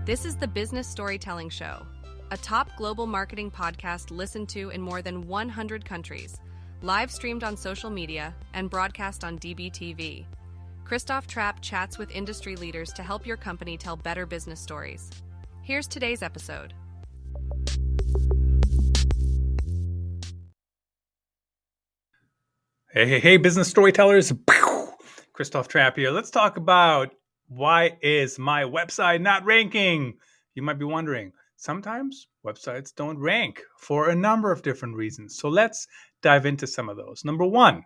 This is the Business Storytelling Show, a top global marketing podcast listened to in more than 100 countries, live streamed on social media, and broadcast on DBTV. Christoph Trapp chats with industry leaders to help your company tell better business stories. Here's today's episode. Hey, business storytellers. Christoph Trapp here. Let's talk about why is my website not ranking? You might be wondering. Sometimes websites don't rank for a number of different reasons. So let's dive into some of those. Number one,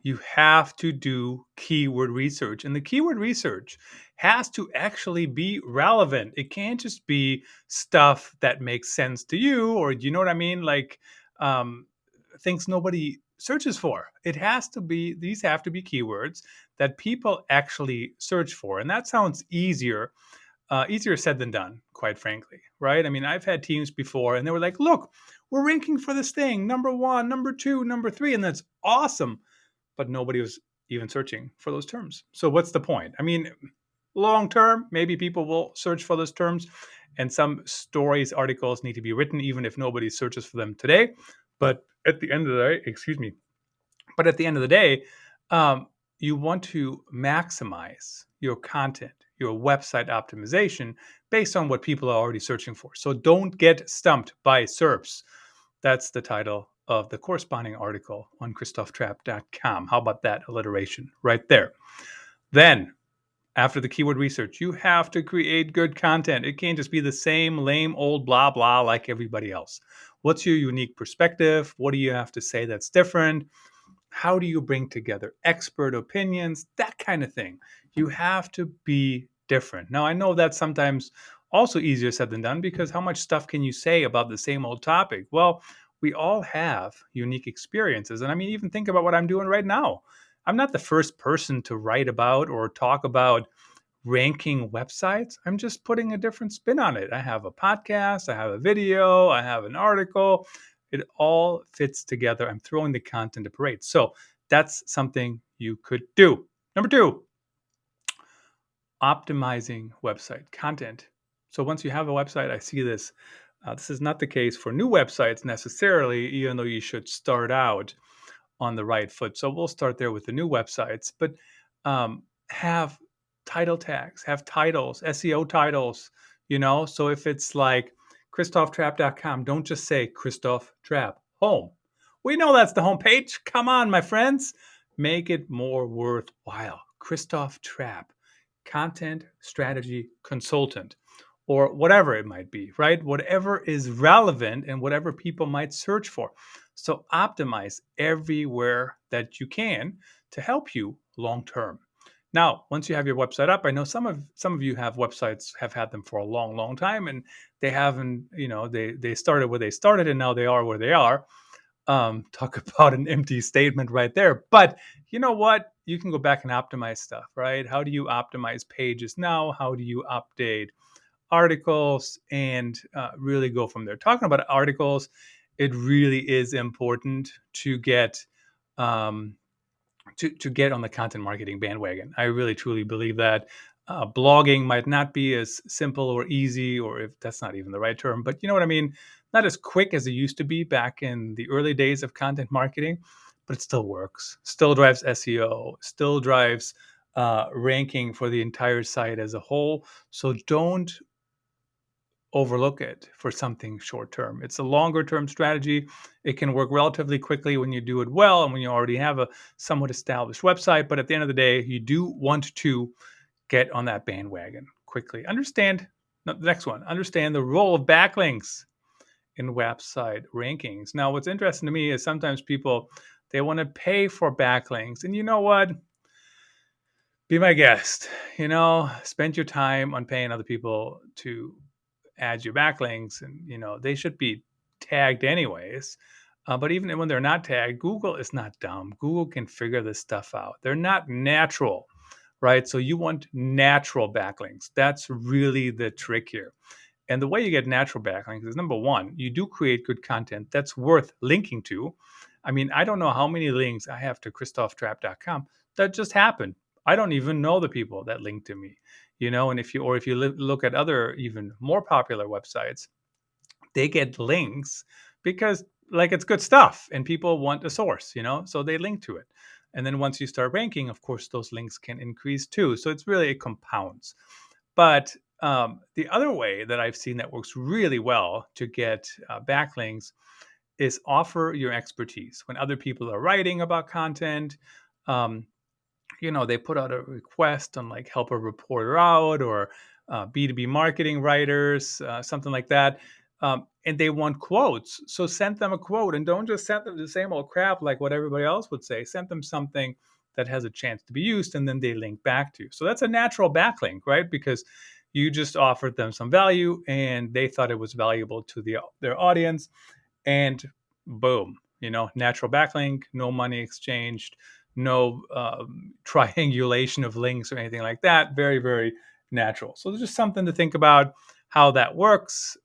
you have to do keyword research. And the keyword research has to actually be relevant. It can't just be stuff that makes sense to you, or you know what I mean? Like things nobody searches for. It has to be, these have to be keywords that people actually search for. And that sounds easier said than done, quite frankly, right? I mean, I've had teams before and they were like, look, we're ranking for this thing, number one, number two, number three, and that's awesome. But nobody was even searching for those terms. So what's the point? I mean, long term, maybe people will search for those terms, and some stories, articles need to be written, even if nobody searches for them today. But at the end of the day, you want to maximize your content, your website optimization based on what people are already searching for. So don't get stumped by SERPs. That's the title of the corresponding article on ChristopHTrapp.com. How about that alliteration right there? Then, after the keyword research, you have to create good content. It can't just be the same lame old blah blah like everybody else. What's your unique perspective? What do you have to say that's different? How do you bring together expert opinions? That kind of thing. You have to be different. Now, I know that's sometimes also easier said than done, because how much stuff can you say about the same old topic? Well, we all have unique experiences. And I mean, even think about what I'm doing right now. I'm not the first person to write about or talk about ranking websites. I'm just putting a different spin on it. I have a podcast, I have a video, I have an article. It all fits together. I'm throwing the content to parade. So that's something you could do. Number two, optimizing website content. So once you have a website, I see this. This is not the case for new websites necessarily, even though you should start out on the right foot. So we'll start there with the new websites, but have title tags, have titles, SEO titles, So if it's like ChristopHTrapp.com, don't just say Christoph Trapp home. We know that's the homepage. Come on, my friends. Make it more worthwhile. Christoph Trapp, content strategy consultant, or whatever it might be, right? Whatever is relevant and whatever people might search for. So optimize everywhere that you can to help you long term. Now, once you have your website up, I know some of you have websites, have had them for a long, long time, and they haven't, they started where they started and now they are where they are. Talk about an empty statement right there. But you know what? You can go back and optimize stuff, right? How do you optimize pages now? How do you update articles and really go from there? Talking about articles, it really is important to get to get on the content marketing bandwagon. I really truly believe that. Blogging might not be as simple or easy, or if that's not even the right term, but you know what I mean? Not as quick as it used to be back in the early days of content marketing, but it still works, still drives SEO, still drives ranking for the entire site as a whole. So don't overlook it for something short term. It's a longer term strategy. It can work relatively quickly when you do it well and when you already have a somewhat established website. But at the end of the day, you do want to get on that bandwagon quickly. Understand the next one. Understand the role of backlinks in website rankings. Now, what's interesting to me is sometimes people, they want to pay for backlinks. And you know what? Be my guest. Spend your time on paying other people to add your backlinks, and they should be tagged anyways. But even when they're not tagged, Google is not dumb. Google can figure this stuff out. They're not natural, right? So you want natural backlinks. That's really the trick here. And the way you get natural backlinks is, number one, you do create good content that's worth linking to. I mean, I don't know how many links I have to ChristopHTrapp.com that just happened. I don't even know the people that link to me. And if you look at other even more popular websites, they get links because like it's good stuff and people want a source, so they link to it. And then once you start ranking, of course, those links can increase too. So it's really, it compounds. But the other way that I've seen that works really well to get backlinks is offer your expertise. When other people are writing about content, um, they put out a request on like help a reporter out or B2B marketing writers, something like that. And they want quotes. So send them a quote and don't just send them the same old crap like what everybody else would say. Send them something that has a chance to be used and then they link back to you. So that's a natural backlink, right? Because you just offered them some value and they thought it was valuable to their audience. And boom, natural backlink, no money exchanged, no triangulation of links or anything like that. Very, very natural. So there's just something to think about how that works.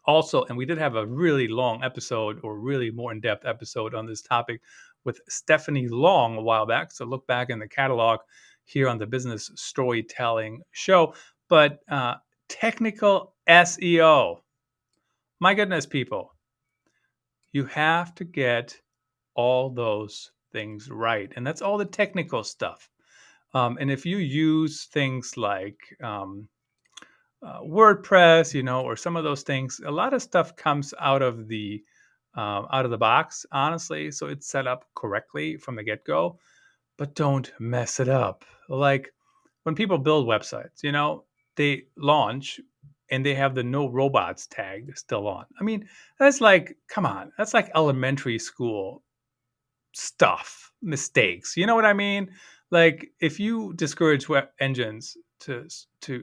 Also, and we did have a really long episode or really more in-depth episode on this topic with Stephanie Long a while back. So look back in the catalog here on the Business Storytelling Show. But technical SEO, my goodness, people, you have to get all those things right. And that's all the technical stuff. And if you use things like WordPress, or some of those things, a lot of stuff comes out of the box, honestly. So it's set up correctly from the get-go, but don't mess it up. Like when people build websites, they launch and they have the no robots tag still on. I mean, that's like, come on, that's like elementary school stuff, mistakes. You know what I mean? Like if you discourage web engines to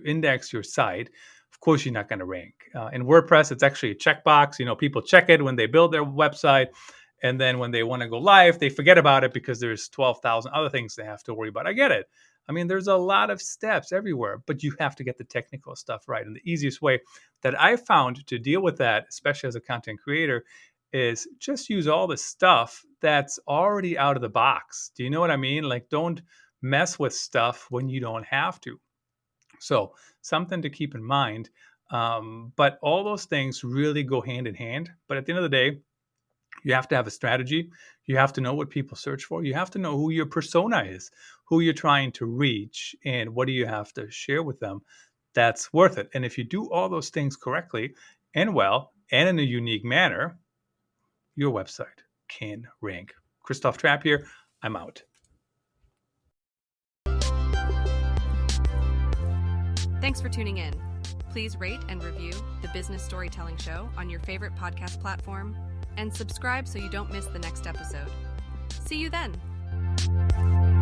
index your site, of course you're not going to rank. In WordPress, it's actually a checkbox. People check it when they build their website, and then when they want to go live, they forget about it because there's 12,000 other things they have to worry about. I get it. I mean, there's a lot of steps everywhere, but you have to get the technical stuff right. And the easiest way that I found to deal with that, especially as a content creator, is just use all the stuff that's already out of the box. Do you know what I mean? Like, don't mess with stuff when you don't have to. So something to keep in mind. But all those things really go hand in hand. But at the end of the day, you have to have a strategy. You have to know what people search for. You have to know who your persona is, who you're trying to reach, and what do you have to share with them that's worth it. And if you do all those things correctly and well, and in a unique manner, your website can rank. Christoph Trapp here. I'm out. Thanks for tuning in. Please rate and review the Business Storytelling Show on your favorite podcast platform and subscribe so you don't miss the next episode. See you then.